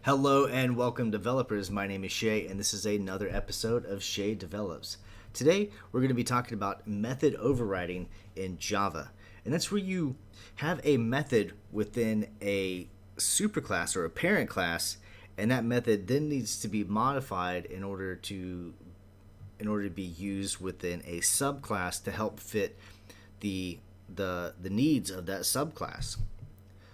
Hello and welcome, developers. My name is Shay, and this is another episode of Shay Develops. Today, we're going to be talking about method overriding in Java. And that's where you have a method within a superclass or a parent class, and that method then needs to be modified in order to be used within a subclass to help fit the needs of that subclass.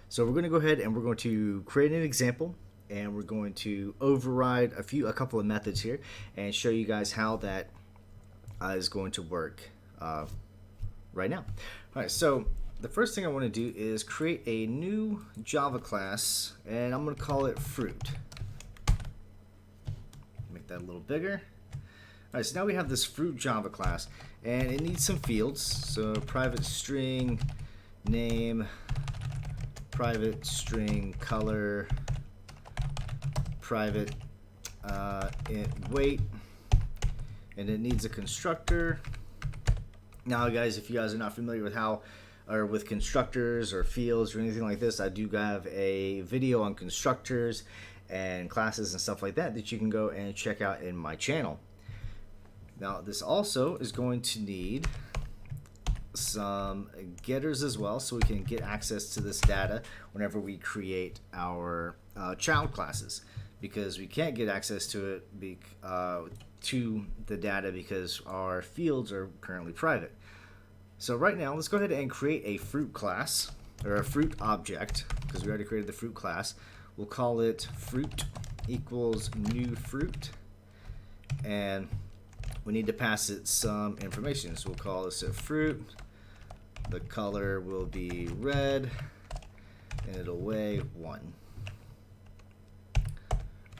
So we're going to go ahead and we're going to create an example, and we're going to override a couple of methods here and show you guys how that is going to work right now. All right, so the first thing I want to do is create a new Java class, and I'm going to call it fruit. Make that a little bigger. All right, so now we have this fruit Java class, and it needs some fields. So private string name, private string color, private weight, and it needs a constructor. Now, guys, if you guys are not familiar with constructors or fields or anything like this, I do have a video on constructors and classes and stuff like that you can go and check out in my channel. Now, this also is going to need some getters as well, so we can get access to this data whenever we create our child classes, because we can't get access to it to the data because our fields are currently private. So right now, let's go ahead and create a fruit class, or a fruit object, because we already created the fruit class. We'll call it fruit equals new fruit, and we need to pass it some information. So we'll call this a fruit. The color will be red, and it'll weigh 1.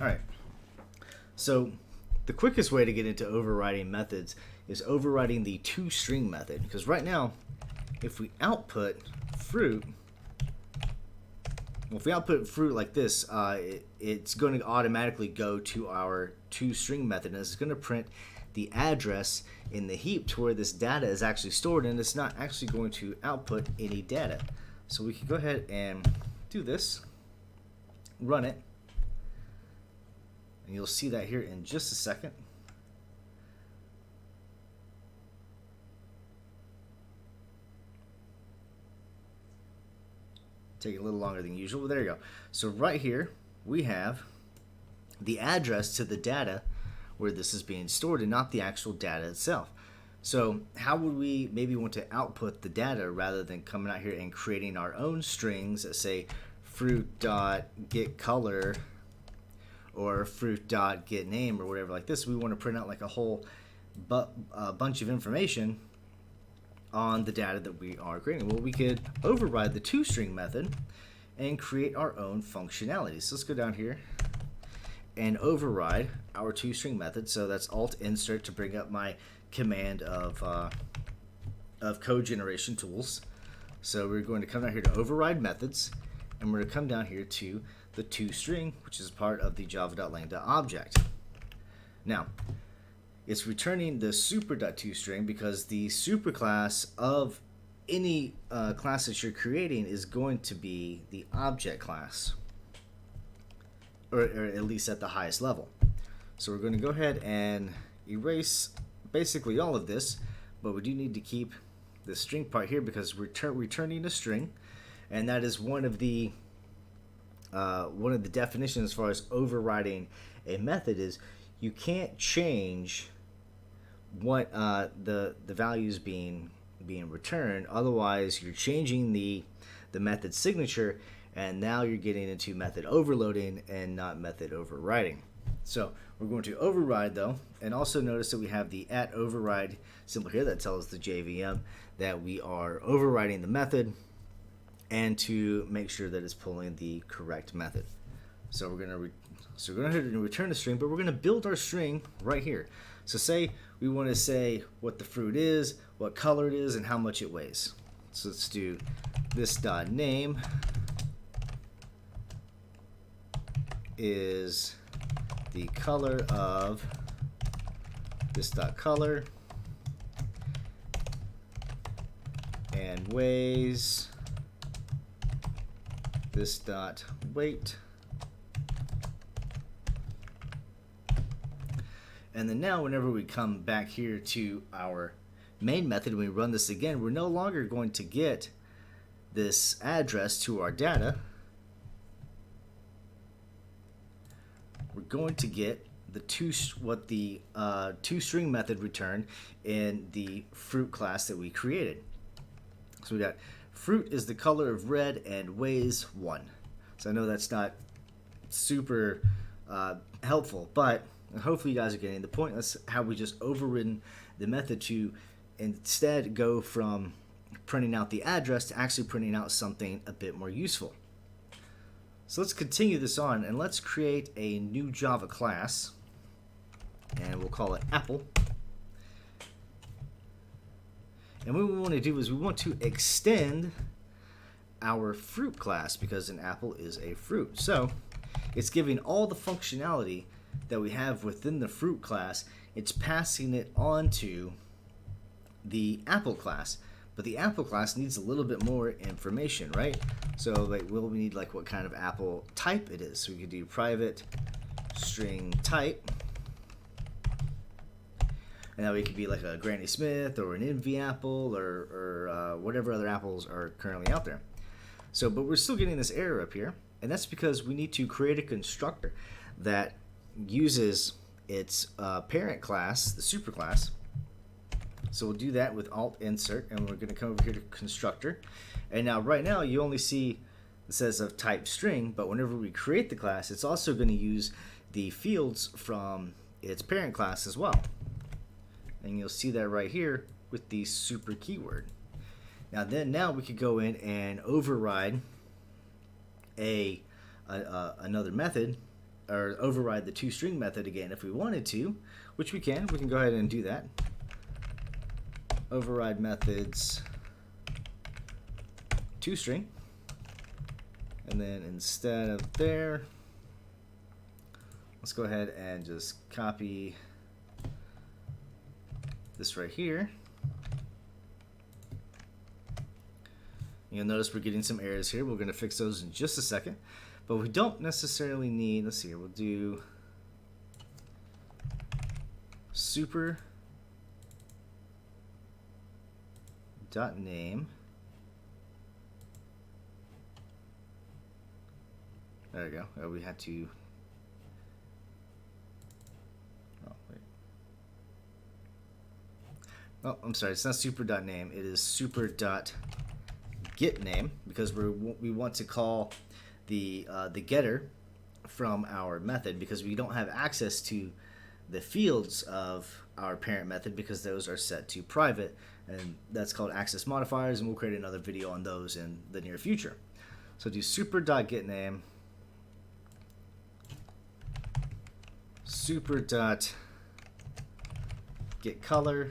All right, so the quickest way to get into overriding methods is overriding the toString method, because right now, if we output fruit, like this, it's going to automatically go to our toString method, and it's going to print the address in the heap to where this data is actually stored, and it's not actually going to output any data. So we can go ahead and do this, run it, and you'll see that here in just a second. Take a little longer than usual, but there you go. So right here, we have the address to the data where this is being stored and not the actual data itself. So how would we maybe want to output the data rather than coming out here and creating our own strings that say fruit.getColor or fruit.getName or whatever like this? We want to print out like a whole bunch of information on the data that we are creating. Well, we could override the toString method and create our own functionality. So let's go down here and override our toString method. So that's Alt Insert to bring up my command of code generation tools. So we're going to come down here to override methods, and we're going to come down here to the toString, which is part of the java.lang object. Now, it's returning the super.toString because the superclass of any class that you're creating is going to be the object class, or at least at the highest level. So we're going to go ahead and erase basically all of this, but we do need to keep the string part here because we're returning a string, and that is one of the definitions as far as overriding a method is you can't change what the values being returned. Otherwise, you're changing the method signature, and now you're getting into method overloading and not method overriding. So we're going to override though, and also notice that we have the @override symbol here that tells the JVM that we are overriding the method and to make sure that it's pulling the correct method. So we're going to go ahead and return a string, but we're going to build our string right here. So say we want to say what the fruit is, what color it is, and how much it weighs. So let's do this.name is the color of this.color and weighs this dot weight. And then now whenever we come back here to our main method and we run this again, we're no longer going to get this address to our data. We're going to get the toString method returned in the fruit class that we created. So we got fruit is the color of red and weighs 1. So I know that's not super helpful, but hopefully you guys are getting the point. That's how we just overridden the method to instead go from printing out the address to actually printing out something a bit more useful. So let's continue this on and let's create a new Java class, and we'll call it Apple. And what we want to do is we want to extend our fruit class because an apple is a fruit. So it's giving all the functionality that we have within the fruit class, it's passing it on to the apple class. But the apple class needs a little bit more information, right? So like we need like what kind of apple type it is. So we could do private string type. And that way it could be like a Granny Smith or an Envy apple or whatever other apples are currently out there. So, but we're still getting this error up here, and that's because we need to create a constructor that uses its parent class, the superclass. So we'll do that with Alt Insert, and we're going to come over here to constructor. And now, right now, you only see it says of type string, but whenever we create the class, it's also going to use the fields from its parent class as well. And you'll see that right here with the super keyword. Now we could go in and override another method, or override the toString method again if we wanted to, which we can. We can go ahead and do that. Override methods toString, and then instead of there, let's go ahead and just copy this right here. You'll notice we're getting some errors here. We're going to fix those in just a second, but we don't necessarily need, let's see here, we'll do super dot name. There we go. We had to, oh wait, oh I'm sorry, it's not super dot name, it is super dot get name, because we want to call the getter from our method, because we don't have access to the fields of our parent method because those are set to private, and that's called access modifiers, and we'll create another video on those in the near future. So do super.getName, super.getColor,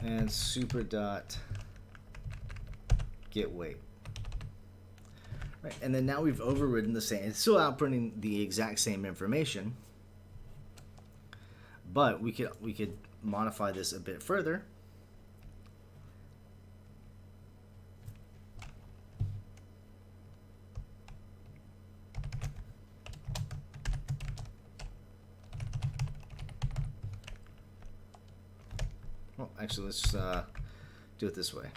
and super.getWeight. Right, and then now we've overridden the same. It's still outprinting the exact same information, but we could modify this a bit further. Well, actually, let's do it this way.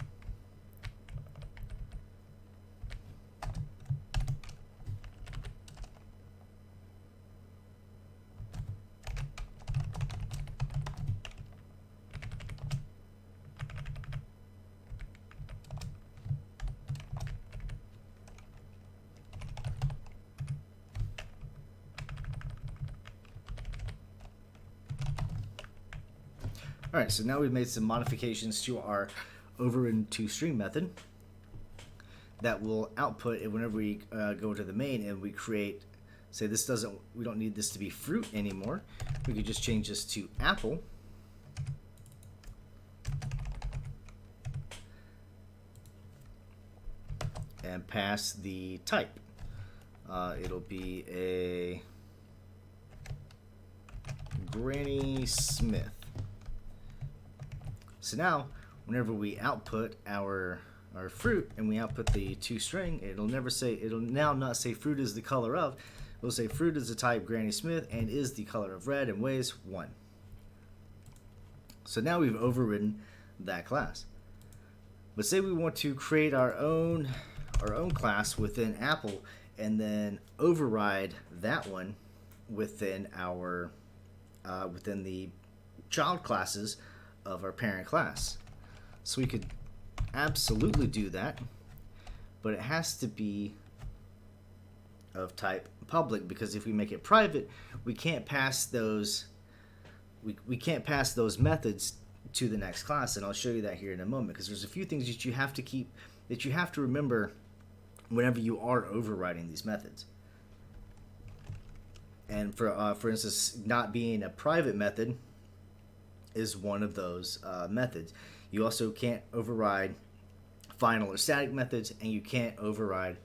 Alright, so now we've made some modifications to our overridden toString method that will output it whenever we go to the main and we create, say we don't need this to be fruit anymore. We could just change this to apple. And pass the type. It'll be a Granny Smith. So now, whenever we output our fruit and we output the toString, it'll now not say fruit is the color of. We'll say fruit is the type Granny Smith and is the color of red and weighs 1. So now we've overridden that class. But say we want to create our own class within Apple and then override that one within our within the child classes of our parent class. So we could absolutely do that, but it has to be of type public, because if we make it private, we can't pass those we can't pass those methods to the next class. And I'll show you that here in a moment, because there's a few things that you have to keep, that you have to remember whenever you are overriding these methods. And for instance, not being a private method is one of those methods. You also can't override final or static methods, and you can't override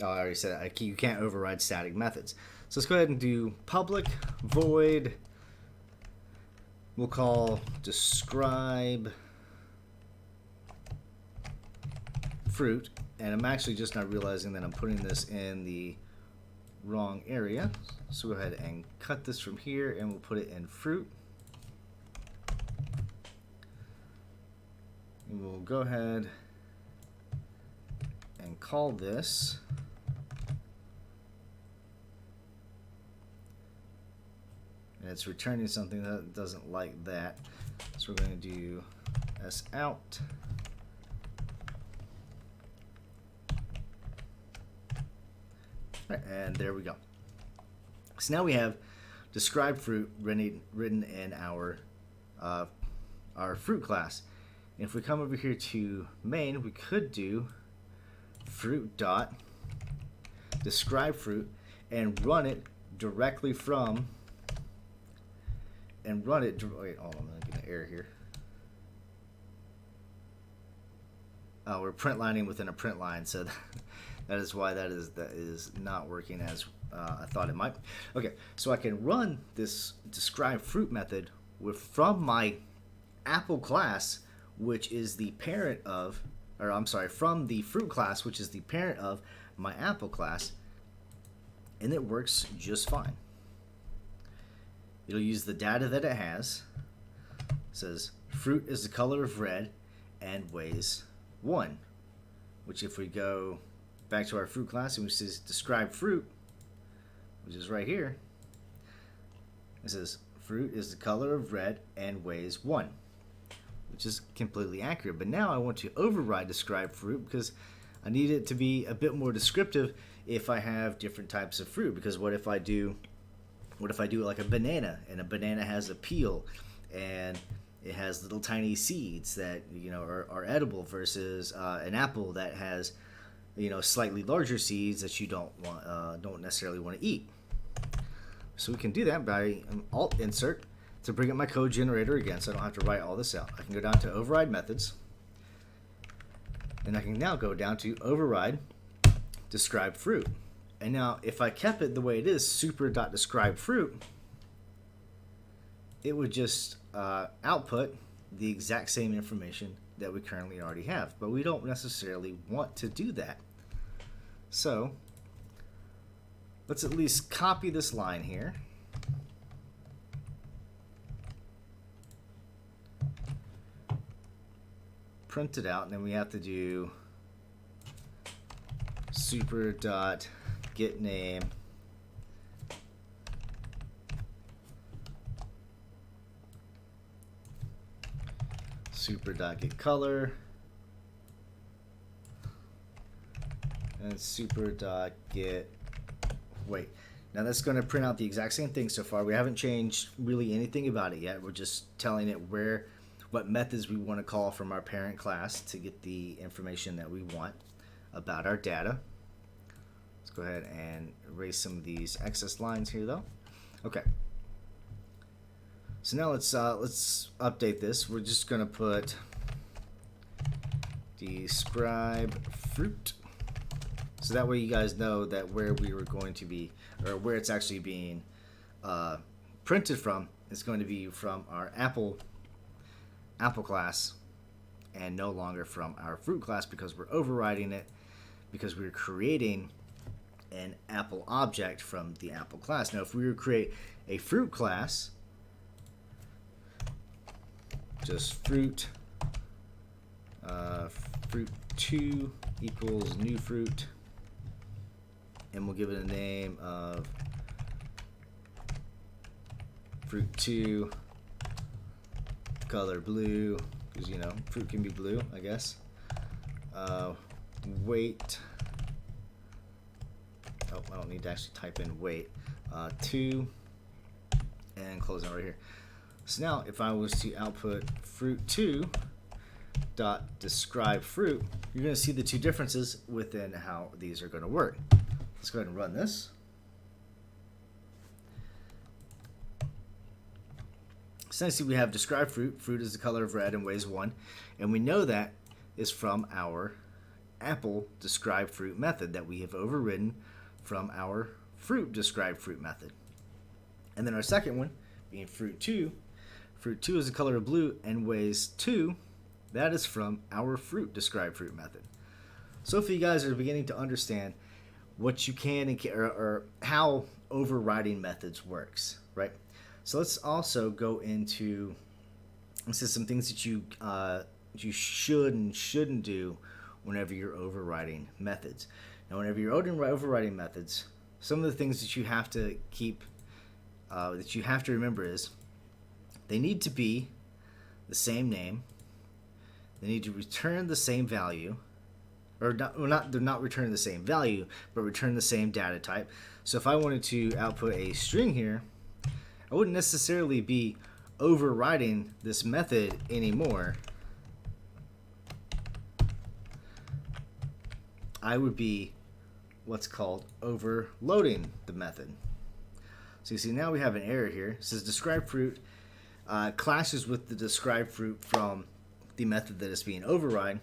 I already said you can't override static methods. So let's go ahead and do public void. We'll call describe fruit, and I'm actually just not realizing that I'm putting this in the wrong area. So go ahead and cut this from here, and we'll put it in fruit. And we'll go ahead and call this and it's returning something that doesn't like that. So we're going to do s out. And there we go. So now we have describe fruit written in our fruit class. And if we come over here to main, we could do fruit dot describe fruit and run it directly from wait, hold on, I'm gonna get an error here. We're print lining within a print line, so that is why that is not working as I thought it might. Okay, so I can run this describe fruit method from my Apple class, which is the parent of, or I'm sorry, from the fruit class, which is the parent of my Apple class, and it works just fine. It'll use the data that it has. It says fruit is the color of red and weighs 1, which if we go back to our fruit class and we says describe fruit, which is right here, it says fruit is the color of red and weighs 1, which is completely accurate. But now I want to override describe fruit because I need it to be a bit more descriptive if I have different types of fruit. Because what if I do like a banana, and a banana has a peel and it has little tiny seeds that are edible, versus an apple that has slightly larger seeds that you don't necessarily want to eat. So we can do that by alt insert to bring up my code generator again, so I don't have to write all this out. I can go down to override methods, and I can now go down to override describe fruit. And now if I kept it the way it is, super.describe fruit, it would just output the exact same information that we currently already have. But we don't necessarily want to do that. So let's at least copy this line here. Print it out, and then we have to do super.getName super.getColor and super.getWeight. Now that's going to print out the exact same thing so far. We haven't changed really anything about it yet. We're just telling it what methods we want to call from our parent class to get the information that we want about our data. Let's go ahead and erase some of these excess lines here though. Okay. So now let's update this. We're just going to put describe fruit. So that way you guys know that where we were going to be, or where it's actually being printed from, is going to be from our Apple class and no longer from our fruit class, because we're overriding it, because we're creating an apple object from the apple class. Now, if we were to create a fruit class, just fruit, fruit2 equals new fruit, and we'll give it a name of fruit2 color blue, because you know fruit can be blue, I guess. Weight, oh, I don't need to actually type in weight, 2, and close it right here. So now if I was to output fruit2 dot describe fruit, you're going to see the two differences within how these are going to work. Let's go ahead and run this. So see we have describe fruit. Fruit is the color of red and weighs 1, and we know that is from our apple describe fruit method that we have overridden from our fruit describe fruit method. And then our second one being fruit2. Fruit2 is the color of blue and weighs 2. That is from our fruit describe fruit method. So if you guys are beginning to understand what you can and or how overriding methods works, right? So let's also go into some things that you should and shouldn't do whenever you're overriding methods. Now, whenever you're overriding methods, some of the things that you have to keep, that you have to remember is they need to be the same name. They need to return the same value, or they're not returning the same value, but return the same data type. So if I wanted to output a string here, I wouldn't necessarily be overriding this method anymore. I would be what's called overloading the method. So you see now we have an error here. It says describe fruit clashes with the describe fruit from the method that is being override,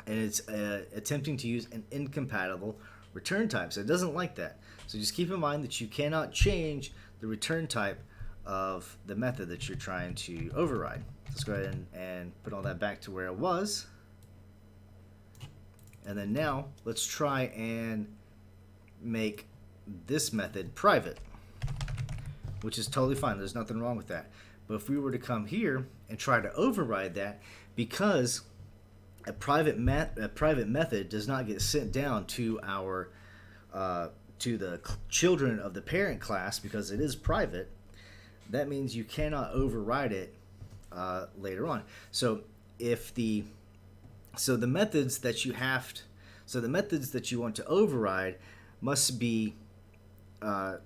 and it's attempting to use an incompatible return type. So it doesn't like that. So just keep in mind that you cannot change the return type of the method that you're trying to override. Let's go ahead and put all that back to where it was. And then now let's try and make this method private, which is totally fine. There's nothing wrong with that. But if we were to come here and try to override that, because a private method does not get sent down to our to the children of the parent class because it is private, that means you cannot override it later on. So if the methods that you want to override must be more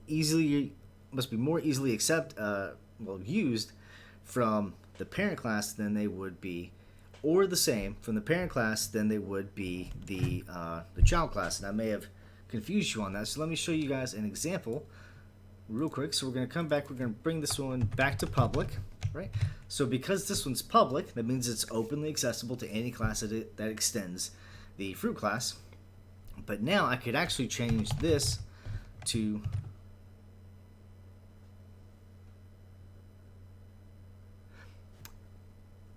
easily used from the parent class than they would be, or the same from the parent class than they would be the child class. And I may have confused you on that. So let me show you guys an example real quick. So we're going to come back. We're going to bring this one back to public. Right? So because this one's public, that means it's openly accessible to any class that extends the fruit class. But now I could actually change this to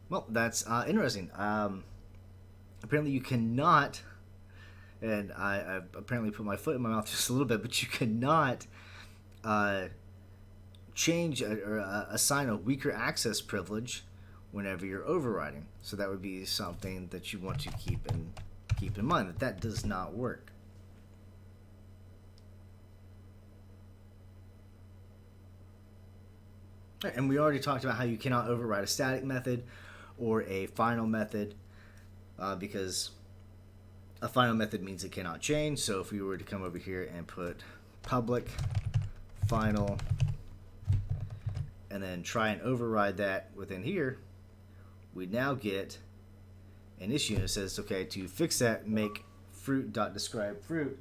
well, that's interesting. Apparently you cannot, and I apparently put my foot in my mouth just a little bit, but you cannot change or assign a weaker access privilege whenever you're overriding. So that would be something that you want to keep in mind, that does not work. And we already talked about how you cannot override a static method or a final method because a final method means it cannot change. So if we were to come over here and put public final and then try and override that within here, we now get an issue that says, okay, to fix that, make fruit.describe fruit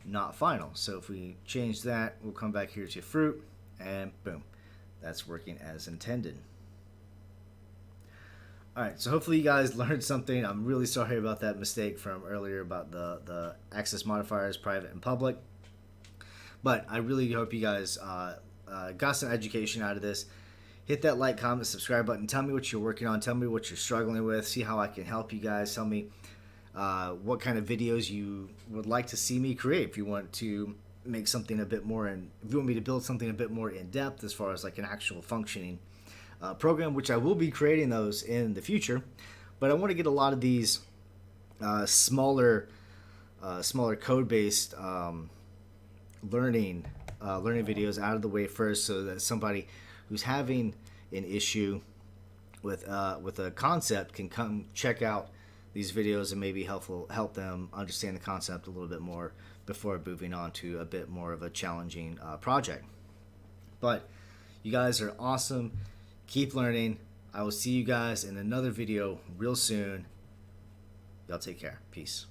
not final. So if we change that, we'll come back here to fruit, and boom, that's working as intended. Alright, so hopefully you guys learned something. I'm really sorry about that mistake from earlier about the access modifiers, private and public. But I really hope you guys got some education out of this. Hit that like, comment, subscribe button. Tell me what you're working on. Tell me what you're struggling with. See how I can help you guys. Tell me what kind of videos you would like to see me create. If you want to make something a bit more, if you want me to build something a bit more in depth as far as like an actual functioning program, which I will be creating those in the future. But I want to get a lot of these smaller code-based learning videos out of the way first, so that somebody who's having an issue with a concept can come check out these videos and maybe help them understand the concept a little bit more before moving on to a bit more of a challenging project. But you guys are awesome. Keep learning. I will see you guys in another video real soon. Y'all take care. Peace.